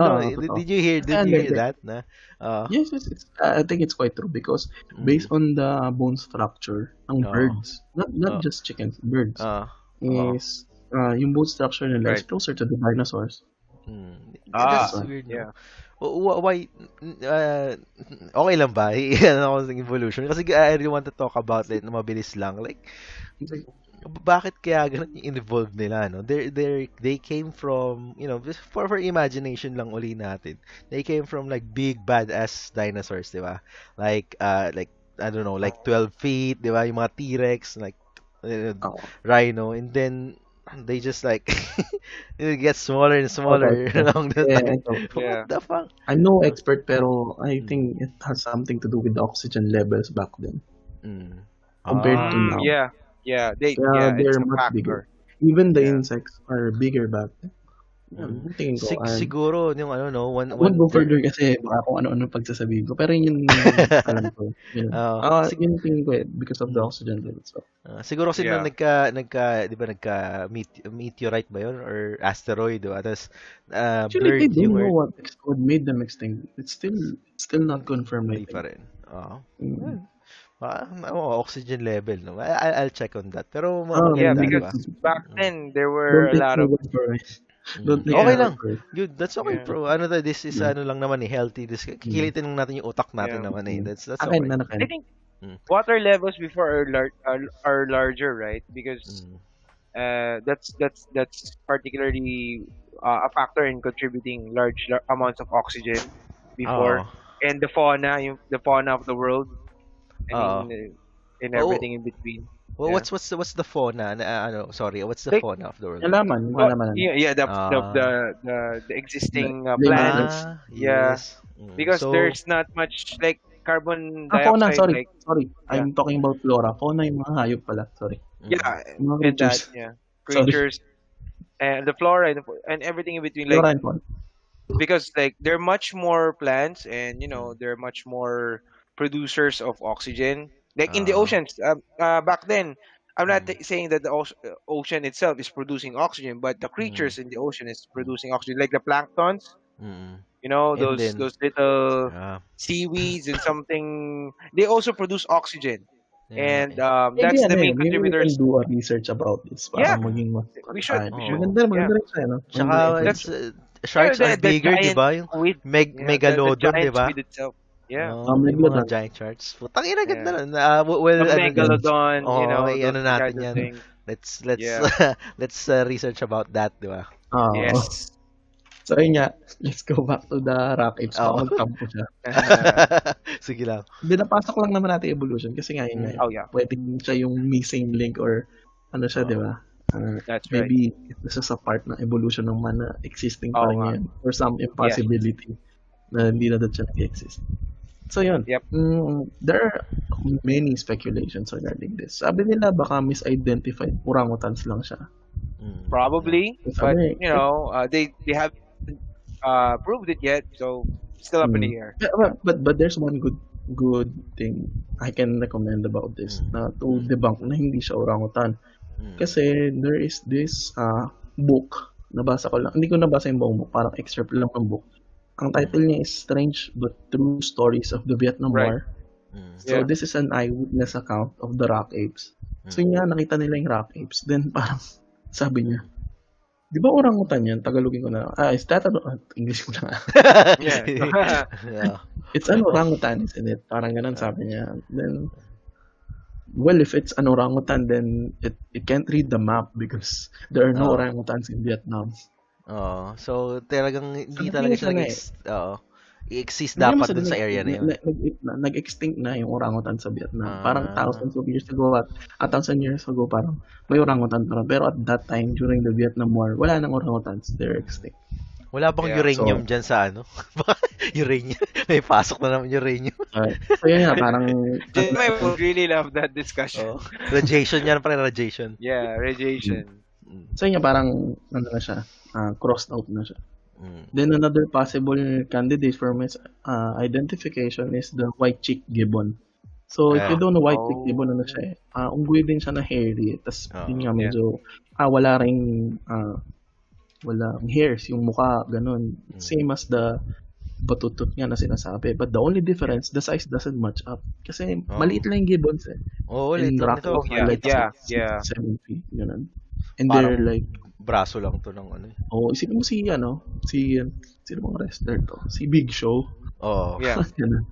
know.
Oo, totoo. Kasi
Did you
hindi,
hear that na? Uh,
yes, yes, I think it's quite true because
mm,
based on the bone structure ng
oo.
birds, not
Oo.
just chickens, birds,
Oo. Oo.
is yung bone structure nila is
Right.
closer to the dinosaurs.
Ah.
That's
That's
why.
weird, no?
Yeah.
Why, uh, okay lang ba? Ano ako sa evolution? Kasi I really want to talk about it na mabilis lang. Like,
Like,
bakit kaya ganun yung involved nila, no? They came from, just for imagination lang uli natin. They came from like big badass dinosaurs, di ba? Like, I don't know, like 12 feet, di ba? Yung mga T-Rex, like,
ako,
rhino, and then they just like it gets smaller and
ito,
smaller
ito.
along the time.
Ito.
What
Yeah.
the fuck?
I'm no expert pero I
Mm,
think it has something to do with the oxygen levels back then
mm.
compared to
Mm,
Ah,
now.
yeah. Yeah.
Kaya
It's
they're
a
much bigger.
factor.
Even the
Yeah.
insects are bigger back then.
mm.
Yan, tingin ko. And
Siguro yung ano no,
I won't go further kasi baka kung ano-ano pagsasabihin ko. Pero yun yung alam ko. Yun.
Oo.
Yun yung tingin ko eh, because of the
Mm.
oxygen levels. So,
Siguro kasi nung
Yeah.
di ba meteorite ba yun or asteroid, di ba? Tapos
actually, they
blurred
don't
yung
know
earth,
what made them extinct. It's still not confirmed, I
hindi pa
think.
rin. Oo.
Mm.
Well, oxygen level, no? I'll check on that. Pero
Yeah.
maganda, di
Because
ba?
back
Mm.
then there
Don't
were a
take
lot
my
of.
word for it. Don't
Mm.
take
Okay
my
Yeah.
word
lang.
for it.
Good. That's okay,
Yeah.
bro. This is
Mm.
ano lang naman eh, healthy.
Mm.
Kikilitin lang natin yung utak natin
Yeah.
naman eh.
Mm.
That's
Akin,
okay.
I
akin.
think
Mm.
water levels before are larger, right? Because
Mm.
that's particularly a factor in contributing large amounts of oxygen
Oo.
before, and the fauna of the world. I
Oo.
mean, and
Oh,
everything in between.
well,
Yeah.
what's the fauna? Sorry, what's the
Like,
fauna of the world?
Halaman, yung
oh,
halamanan.
yeah,
Ah,
the existing
Living things.
plants. Yeah,
yes. Mm.
because
So,
there's not much like carbon
Fauna,
dioxide.
sorry.
Like,
Sorry.
yeah,
I'm talking about flora. Fauna yung mga hayop pala. Sorry.
mm.
yeah,
Yung mga
and that,
creatures.
yeah,
Sorry.
creatures and the flora and everything in between. Like,
Flora and fauna.
because like there are much more plants, and
Mm.
there are much more producers of oxygen, like in the
Ah,
oceans. Back then, I'm not
mm.
saying that the ocean itself is producing oxygen, but the
Mm.
creatures in the ocean is
Mm.
producing oxygen, like the planktons,
Mm. And
those
then,
those little
uh,
seaweeds and something. They also produce oxygen,
yeah,
and
Maybe
that's the
ano eh,
main
maybe we can
contributors.
do a research about this para
Yeah,
mm.
maging mas
we should,
tayo.
we should.
Oh.
Maganda,
Yeah,
maganda rin siya, no?
Tsaka
Maganda
that's
influence.
sharks are
the
bigger, 'di
giant
ba? Yung
squid. Yeah, the
megalodon, 'di
giant
ba?
squid itself. Yeah,
Oh, yung mga
Megalodon.
giant sharks. Putang ina, ganda
yeah.
nun. Well,
The
ano yan?
megalodon,
Oh,
those
ano
kind
natin
of
yan.
things.
Let's
Yeah.
let's research about that, 'di ba?
Oo.
Yes.
So ayun nga, let's go back to the rock apes. Baka
Oo.
magtampo siya.
Sige lang.
Hindi, napasok lang naman natin evolution kasi nga yun nga,
Mm.
Oh yeah,
pwedeng siya yung missing link or ano siya, di
Oo.
ba?
that's right.
Maybe isa sa part ng evolution ng man na existing pa
Oo
rin
nga.
ngayon or some
Yes.
impossibility na hindi na doon siya nag-exist. So yun,
Yep.
there are many speculations regarding this. Sabi nila baka misidentified orangutans lang siya.
Mm.
Probably, but
Sabi,
they haven't proved it yet, so still up in the air.
but there's one good thing I can recommend about this na to debunk na hindi siya orangutan.
Mm.
Kasi there is this book, nabasa ko lang, hindi ko nabasa yung buong book, parang excerpt lang ng book. Ang title niya is Strange but True Stories of the Vietnam
Right.
War.
Mm.
So
Yeah.
this is an eyewitness account of the rock apes. So yun nga, nakita nila yung rock apes. Then parang sabi niya, di ba orangutan yan? Tagalogin ko na. Is that English ko na.
Yeah.
Yeah.
It's an orangutan, isn't it? Parang ganun sabi niya. Then, well, if it's an orangutan, then it can't read the map because there are no
Oo.
orangutans in Vietnam.
Oo. So, talagang hindi
So,
talaga
natingin
siya
siya na
Oo. I-exist
Hindi naman
dapat
sa
dun sa area na yun.
nag-extinct na yung orangutan sa Vietnam. Parang
Ah.
thousands of years ago at a thousand years ago parang may orangutan pa rin. Pero at that time, during the Vietnam War, wala nang orangutans. They're extinct.
Wala bang
Yeah.
uranium dyan sa ano? Uranium. May pasok na naman uranium.
So yun nga, parang
I would really love that discussion.
Oo. Radiation yan pa rin, radiation.
Yeah, radiation.
so yun nga, parang ano na siya, crossed out na siya.
Mm.
Then another possible candidate for identification is the white cheek gibbon. So if you don't know white cheek gibbon, ano siya unggoy din siya na hairy. Tapos yun nga medyo wala ring walang hairs yung mukha, ganun. Same as the batutut nga na sinasabi. But the only difference, the size doesn't match up. Kasi maliit lang yung gibbons eh.
Oo,
And
lito.
rock
Ito.
Yeah,
like
yeah,
6,
yeah.
7 feet, ganun. And
Parang
they're like,
braso lang to ng ano.
isipin mo sino bang wrestler to? Si Big Show.
Oo.
Yeah.
Ganun.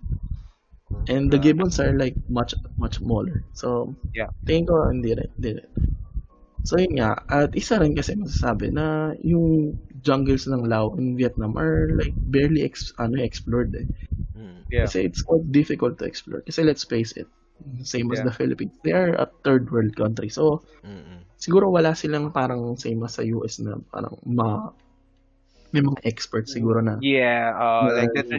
And the gibbons are like much smaller. So,
Yeah.
tingin ko, hindi rin. So, yun nga. At isa rin kasi masasabi na yung jungles ng Lao in Vietnam are like barely explored eh.
Yeah.
Kasi it's quite difficult to explore. Kasi let's face it, same as
Yeah.
the Philippines, they are a third world country. So, siguro wala silang parang same as sa US na parang may mga experts siguro na.
Yeah, like that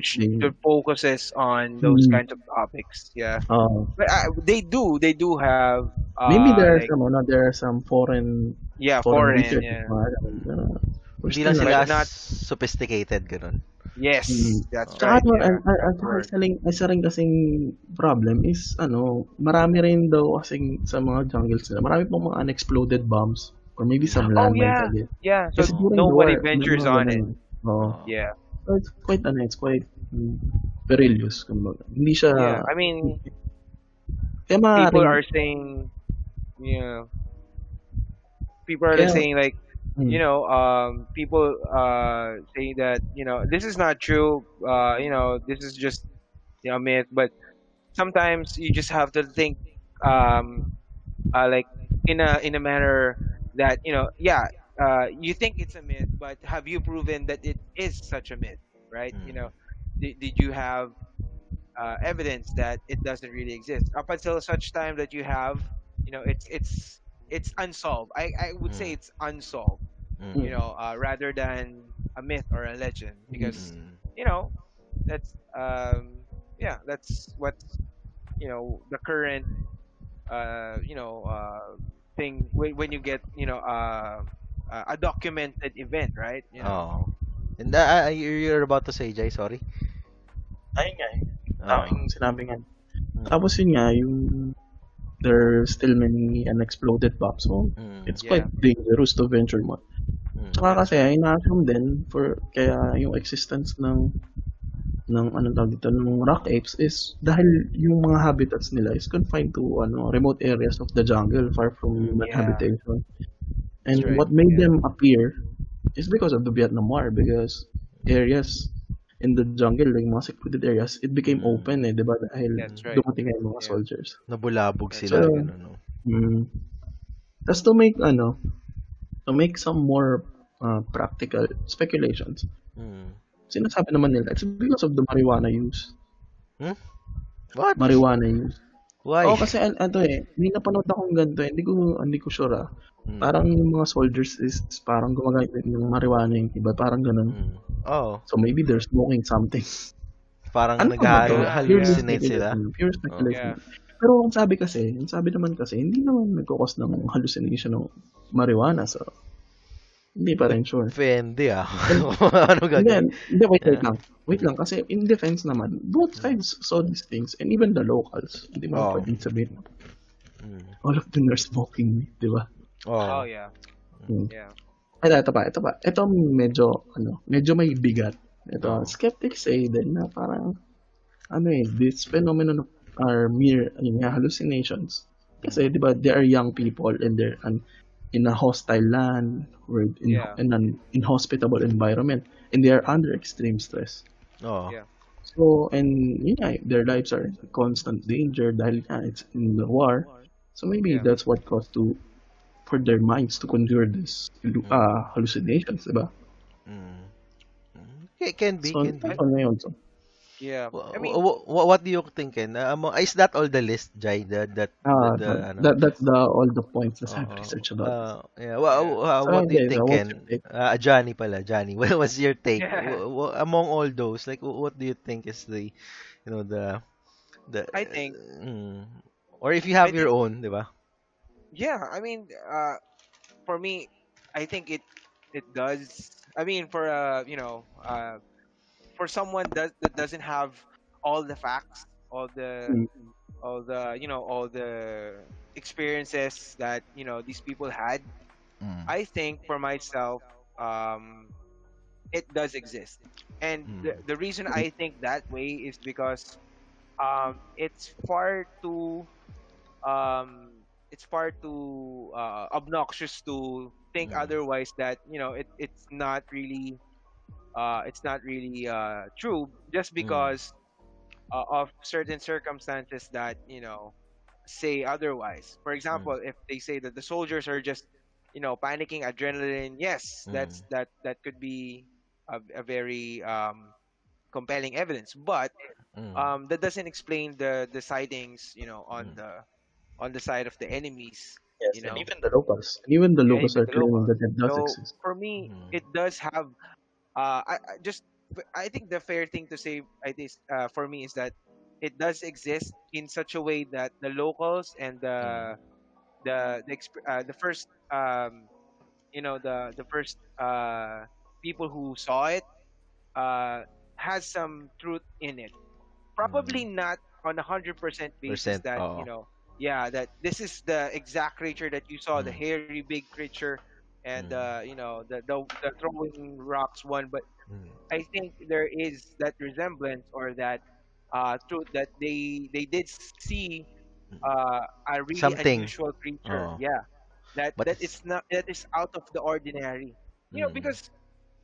focuses on those kinds of topics. Yeah, but they do have.
Maybe there
like,
are some foreign.
Yeah, foreign.
research
Yeah.
Hindi lang sila
not
sophisticated, ganun.
Yes, that's
Tsaka
right.
isa rin kasing problem is marami rin daw kasing sa mga jungles nila. Marami pong mga unexploded bombs or maybe some landmines again.
Yeah. So
Kasi during
nobody
war,
ventures
may mga
on it.
ganun.
Yeah.
So it's quite perilous kumbaga. Hindi siya
Yeah. I mean,
kaya
people are saying, people are saying like, people saying that this is not true. This is just a myth. But sometimes you just have to think, like in a manner that you think it's a myth, but have you proven that it is such a myth, right? Did you have evidence that it doesn't really exist up until such time that you have, it's unsolved. I would say it's unsolved, rather than a myth or a legend, because that's that's what the current thing when you get a documented event, right?
Oh. And you're about to say, Jai, sorry.
Ayun nga eh. Yung sinabi nga. Tapos yun nga, there are still many unexploded bombs. So, it's quite dangerous to venture mo. Tsaka kasi, ina-assume din kaya yung existence ng anong tawag dito, ng rock apes is dahil yung mga habitats nila is confined to remote areas of the jungle far from human habitation. And what made them appear is because of the Vietnam War, because areas in the jungle, like mga secluded areas, it became open di ba? Dahil dumating nga yung mga soldiers.
Nabulabog sila.
Just to make some more practical speculations.
Mm.
Sinasabi naman nila, it's because of the marijuana use.
Hmm? What?
Marijuana use. Oo,
Why?
kasi ano eh, may napanood akong ganito eh, hindi ko sure ah.
Mm.
Parang yung mga soldiers is parang gumagamit ng marijuana yung iba, parang ganun.
Mm. Oh,
So maybe they're smoking something.
parang
Ano pa ba 'to?
Yeah,
Purely
yeah,
nag-hallucinate sila.
speculation, pure
Oh.
speculation.
yeah.
Pero ang sabi naman kasi hindi naman nagko-cause ng hallucination ng marijuana, so hindi pa rin sure.
Depende ah.
And
Ano
hindi,
gagawin?
hindi, wait
Yeah.
lang. Wait lang, kasi in defense naman, both
Mm.
sides saw these things and even the locals. Hindi mo
Oh.
pwedeng sabihin,
Mm.
all of them are smoking, di ba?
Oh,
Oh.
yeah,
Hmm.
yeah,
Ito pa, ito pa. Ito medyo may bigat. Ito,
Oh.
skeptics say din na parang, this phenomenon are mere, hallucinations. Kasi,
Mm.
di ba, they are young people and they're in a hostile land or
yeah,
in an inhospitable environment and they are under extreme stress.
Oh.
yeah,
So, and their lives are in constant danger dahil it's in the war. So maybe
yeah.
that's what caused for their minds to conjure this
Mm.
hallucinations, diba?
Mm. Can be,
So,
can
I,
be.
ano yun? So,
yeah. I mean,
What do you think, Ken? Is that all the list, Jai? The ano?
that's all the points that I've
Oo.
researched about this.
Yeah.
yeah,
So,
What do you
okay, so
think,
what's your
Ken?
take?
Johnny pala, Johnny. What was your take?
yeah.
Among all those, like, what do you think is the,
I think,
mm, or if you
I
have your
think,
own, di ba?
yeah. I mean, for me, I think it does. I mean, for someone that doesn't have all the facts,
Mm,
all the experiences that these people had.
Mm.
I think for myself, um, it does exist, and
Mm.
the reason
mm,
I think that way is because it's far too obnoxious to think
Mm.
otherwise, that it's not really true, just
Mm.
because of certain circumstances that say otherwise. For
Mm.
example, if they say that the soldiers are just panicking, adrenaline, yes,
Mm.
that could be a very compelling evidence, but
Mm.
that doesn't explain the sightings
Mm.
on the side of the enemies,
yes,
you
and
know
even the locals. And even the
yeah,
locals
even
are
the
claiming
locals.
that it does
So
exist.
for me,
Mm.
it does have I think the fair thing to say, for me, is that it does exist in such a way that the locals and
Mm.
the first the first people who saw it uh has some truth in it.
Mm.
Probably not on 100% basis
Percent.
that
Oh.
yeah, that this is the exact creature that you saw, the
Mm.
hairy big creature, and
Mm.
the throwing rocks one. But
Mm.
I think there is that resemblance, or that truth, that they did see
Mm.
a really
Something.
unusual creature.
Oh.
Yeah,
But
that
it's.
it's not that is out of the ordinary.
Mm.
Because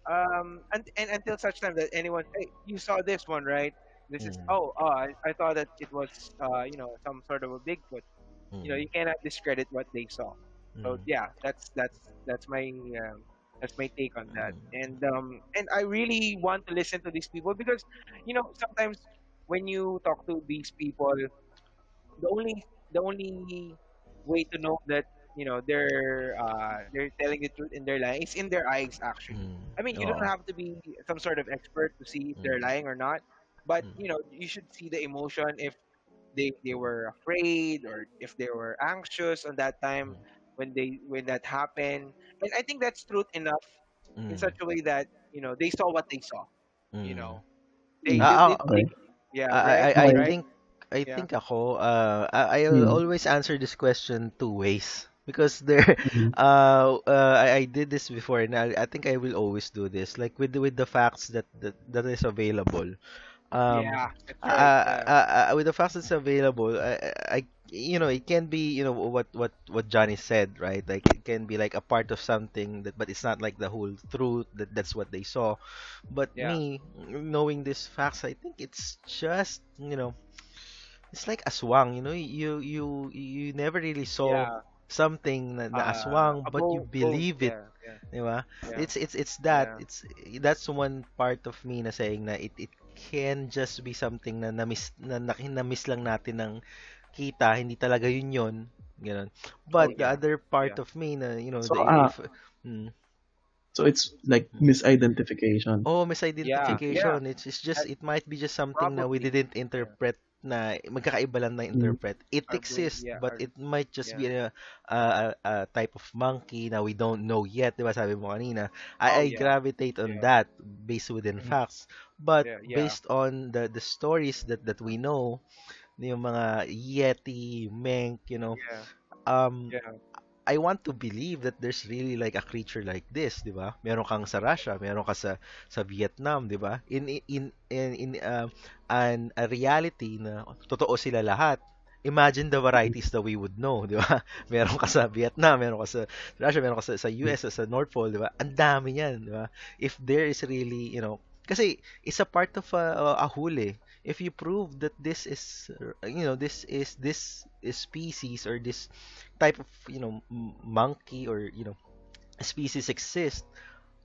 and until such time that anyone, hey, you saw this one, right? This is,
Mm.
I thought that it was some sort of a Bigfoot.
Mm.
You cannot discredit what they saw. So
Mm.
yeah, that's my take on that.
Mm.
And I really want to listen to these people, because sometimes when you talk to these people, the only way to know that they're telling the truth in their lying is in their eyes, actually.
Mm.
I mean, you don't
Oh.
have to be some sort of expert to see if they're
Mm.
lying or not, but
Mm.
you should see the emotion, if they were afraid, or if they were anxious on that time when that happened. And I think that's truth enough, in
Mm.
such a way that they saw what they saw. you
Mm.
know
Mm,
they
okay.
yeah, right,
I
Okay.
right,
think
yeah,
ako I'll
Mm,
always answer this question two ways because there
mm,
I did this before and I think I will always do this like with the facts that is available. Um,
yeah, that's right, yeah,
with the facts that's available, it can be, what Johnny said, right? Like it can be like a part of something but it's not like the whole truth that's what they saw. But
yeah,
me, knowing these facts, I think it's just, it's like aswang, you never really saw
yeah,
something na aswang, but you
Both,
believe it,
yeah, yeah,
di ba?
yeah,
It's that.
yeah,
That's one part of me na saying na it can just be something na miss lang natin ng kita, hindi talaga yun, ganun.
oh
But the
yeah,
other part
yeah,
of me na,
So,
if mm,
so it's like
mm.
misidentification.
Oh,
yeah, yeah,
misidentification. It's just
that,
it might be just something na we
probably,
didn't
yeah,
interpret na magkakaiba lang na
Mm.
interpret. It
our brain,
exists,
yeah,
but
our,
it might just
yeah,
be a type of monkey na we don't know yet, 'di ba sabi mo kanina?
oh
I
yeah,
gravitate on
yeah,
that based within
Mm.
facts. But
yeah, yeah,
based on the stories that we know, yung mga Yeti, Mink,
yeah,
um
yeah,
I want to believe that there's really like a creature like this, 'di ba? Meron kang sa Russia, meron ka sa Vietnam, 'di ba? In a reality na totoo sila lahat. Imagine the varieties that we would know, 'di ba? Meron ka sa Vietnam, meron ka sa Russia, meron ka sa US, sa North Pole, 'di ba? Ang dami niyan, 'di ba? If there is really, kasi it's a part of a huli. If you prove that this is species or this type of monkey or species exist,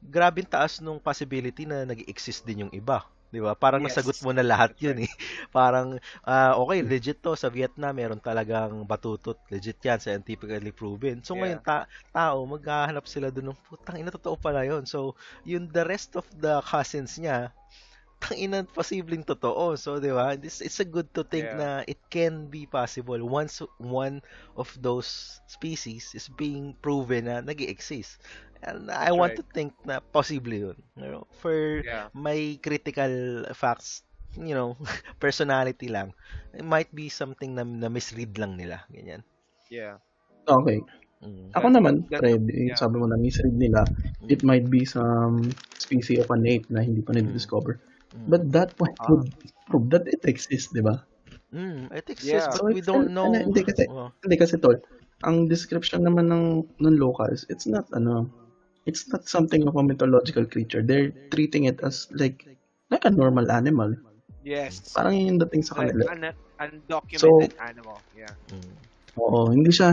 grabing taas nung possibility na nag-exist din yung iba. 'Di ba? Parang nasagot
yes,
mo na lahat
that's
'yun
right,
eh. Parang okay, legit to sa Vietnam, meron talagang batutut. Legit 'yan, scientifically proven. So ngayon
yeah,
tao maghahanap sila doon ng putang ina totoo pala 'yun. So yung the rest of the cousins niya tangina posibleng totoo. So, 'di ba? It's a good to think
yeah,
na it can be possible once one of those species is being proven na nag-exist. And I
that's
want
right,
to think na possible 'yun. For
yeah,
my critical facts, personality lang. It might be something na misread lang nila, ganyan.
yeah,
Okay.
Mm.
Ako
that's
naman,
that's
Fred, yung
yeah,
sabi mo na misread nila, it
Mm.
might be some species of an ape na hindi pa
Mm.
nade-discover.
Mm.
But that point
ah,
would prove that it exists, di ba?
It exists
yeah,
but
So
we
it's still,
don't know.
hindi kasi tol, ang description naman ng locals, it's not something of a mythological creature. They're treating it as like a normal animal.
yes,
Parang yun yung dating sa
like
kanila.
undocumented
So,
animal, yeah,
Mm.
oo, hindi siya,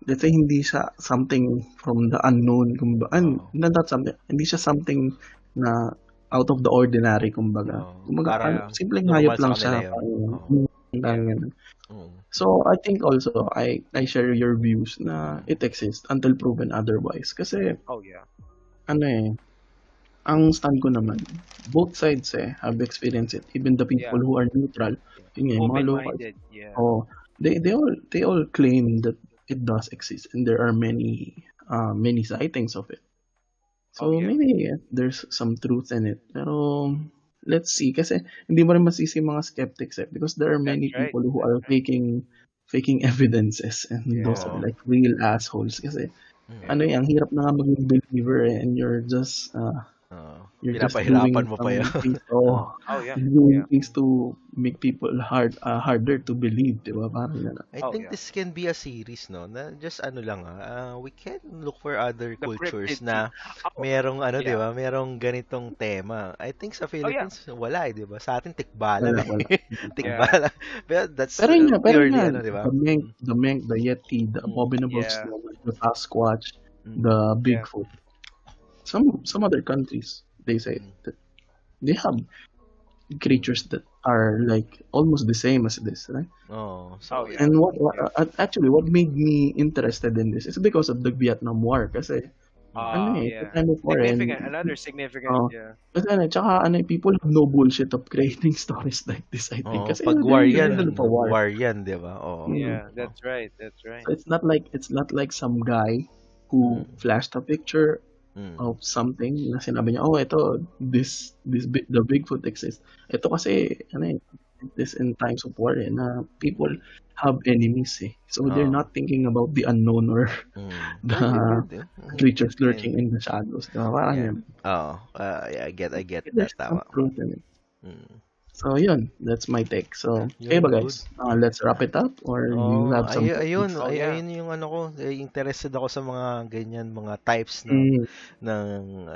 let's say, hindi siya something from the unknown,
Oo.
not something, hindi siya something na out of the ordinary, kumbaga.
Oo.
Kumbaga,
Parang
yeah,
simpleng hayop
normal sa
lang
kanila
siya,
'yun.
parang,
Oo.
parang
yeah,
ganun.
Mm.
So, I think also, I share your views na
Mm.
it exists until proven otherwise. Kasi,
oh yeah,
ano eh, ang stand ko naman, both sides have experienced it. Even the people
yeah,
who are neutral,
yeah,
yun nga, yung mga locals,
open-minded, yeah,
oh, they all claim that it does exist, and there are many sightings of it.
oh
So
yeah,
maybe there's some truth in it. Pero let's see, kasi hindi mo rin masisi yung mga skeptics because there are
that's
many
right,
people who
that's
are
right,
faking evidences, and those are
yeah,
Oo.
like real assholes kasi
Mm.
yeah,
ang hirap na nga maging believer and
Oo.
you're just doing
Pinapahirapan mo pa 'yan.
some things,
Oo.
oh yeah,
doing
yeah,
things to make people harder to believe, 'di ba? Parang gano'n.
I
oh
think
yeah,
this can be a series, no? Na just ano lang we can look for other
the
cultures
cryptid sea,
na
oh
merong ano, 'di
yeah,
ba? Merong ganitong tema. I think sa
oh yeah,
Philippines wala 'di ba? Sa atin tikbalang
Wala,
eh.
wala.
yeah,
Tikbalang. Pero that's
Pero yun
purely
nga,
ano, 'di ba?
the mink, the yeti, the
Mm,
abominable
yeah,
snowman, the Sasquatch,
mm,
the
yeah,
Bigfoot. Some other countries, they say
mm.
that they have
Mm.
creatures that are like almost the same as this, right?
Oh,
oh
so
yeah,
And
yeah,
actually what made me interested in this is because of the Vietnam War, kasi the
yeah,
time of war, and
significant, another significant,
uh,
yeah,
kasi tsaka people have no bullshit of creating stories like this, I think, kasi
pag
they're
war
in the
'yan,
middle of a war.
war 'yan, 'di ba? Oo.
Mm.
yeah,
Oh.
that's right, that's right,
So it's not like some guy who
Mm,
flashed a picture
mm,
of something na sinabi niya, oh, ito, the Bigfoot exists. Ito kasi, this in times of war, na people have enemies, eh. So they're
oo.
not thinking about the unknown or
Very
the
good, eh.
creatures
And,
lurking in the shadows. Diba? Parang
yeah.
yun.
Oo. Yeah, I get that.
There's some
Tama.
truth in it.
Mm.
So yun, that's my take. So, okay ba
Yun, good.
guys? Let's wrap it up, or you
Oh,
have some
ayun,
topics?
oh yeah,
ayun yung ano ko, interested ako sa mga ganyan, mga types
Mm,
ng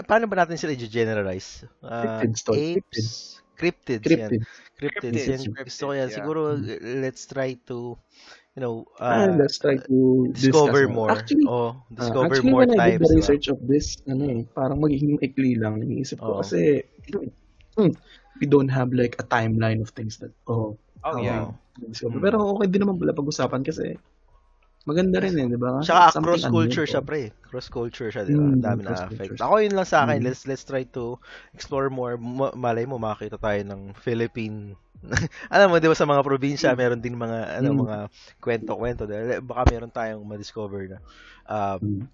paano ba natin sila i-generalize?
cryptids, tol.
Apes,
Cryptids.
cryptids yan.
Cryptids.
Cryptids
Cryptids,
yan.
Cryptids.
Gusto ko
cryptids,
yan.
yeah.
Siguro
Mm.
let's try to, you know,
Let's try to discuss
discover
more.
more.
Actually,
Oh, discover
actually
more
when I did the
types, di ba?
research of this, ano
Mm.
eh, parang magiging ikli lang. Iniisip ko
Oo.
kasi hmm, we don't have like a timeline of things that,
Oh
how
yeah.
they
Oo.
discover. Pero
Mm.
okay din naman pala pag-usapan kasi maganda rin
Yes.
eh, di ba?
Tsaka
Something
cross
unknown
culture
to
siya
us.
pre. Cross culture siya, 'di ba? Dami
Cross
na-affect.
cultures.
Ako yun lang sa akin.
Mm.
Let's try to explore more. Malay mo makita tayo ng Philippine. Alam mo, 'di ba sa mga probinsya
Mm.
meron din mga
Mm.
mga kwento-kwento. Baka meron tayong ma-discover na
Mm.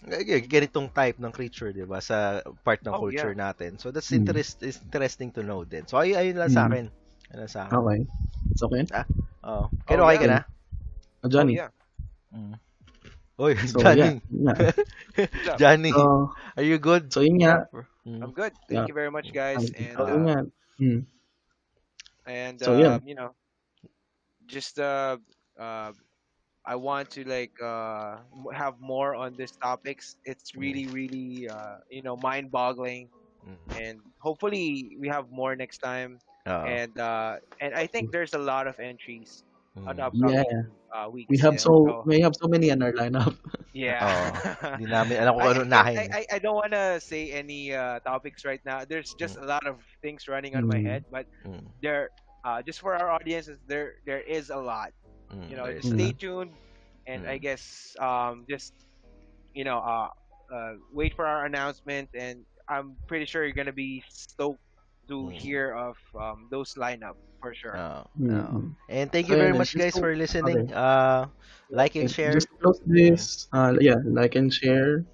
ganitong type ng creature, 'di ba? Sa part ng
Oh yeah.
culture natin. So that's
Mm.
is interesting to know din. So ayun lang sa
Mm.
akin. Ayun lang sa akin.
Okay. It's okay?
Ah, oh.
Oh
Kaya okay ka
yeah.
Okay.
na?
Oh
Johnny.
yeah.
Mm. Oy,
So yeah,
Johnny.
yun nga.
What's up?
Johnny,
So,
are you good?
so yun nga.
Mm.
I'm good.
Yeah.
Thank you very much, guys.
So yun nga. Mm.
And
So yun.
you know, just uh, I want to like have more on these topics. It's
Mm.
really, really you know, mind-boggling,
Mm.
and hopefully we have more next time.
Oo.
And I think there's a lot of entries on the
Mm.
Yeah.
upcoming weeks. Yeah. So
We have so many on our lineup.
yeah.
Oo. Hindi namin alam kung ano unahin.
I don't want to say any topics right now. There's just
Mm.
a lot of things running on my
Mm.
head, but
Mm.
there just for our audiences, there is a lot. You
Mm.
know,
There is
just
a
Mm.
stay
lot.
tuned, and I
Mm.
guess just you know wait for our announcement, and I'm pretty sure you're gonna be stoked to
Mm.
hear of those lineup for sure.
Oo. Oo.
Mm.
And thank
So
you very
yun,
much
just
guys
to,
for
okay.
listening. Like and
Okay.
share.
Just to close
Mm.
this, yeah, like and share.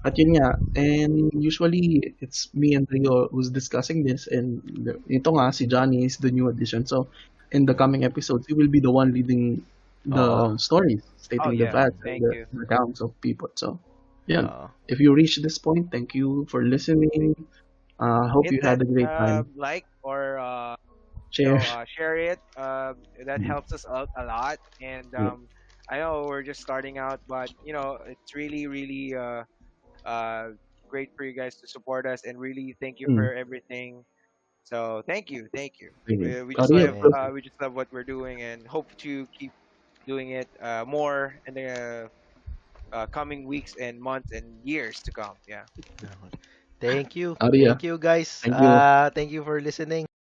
At yun nga, and usually it's me and Rio who's discussing this, and ito nga, si Johnny is the new addition. So, in the coming episodes, he will be the one leading
Oo.
the stories,
Oh
stating the
yeah,
facts and
thank you.
the accounts of people. So, yeah,
Oo.
if you reach this point, thank you for listening. Hope
Hit
you
that
had a great time.
like or you know
Share.
share it. That
Mm,
helps us out a lot, and
yeah.
I know we're just starting out, but you know it's really really uh, great for you guys to support us, and really thank you
Mm,
for everything. So thank you, thank you.
thank you. Rio,
And
close it.
We just love what we're doing, and hope to keep doing it more in the coming weeks and months and years to come. Yeah.
thank you.
Rio,
Thank you guys.
thank you.
Thank you for listening.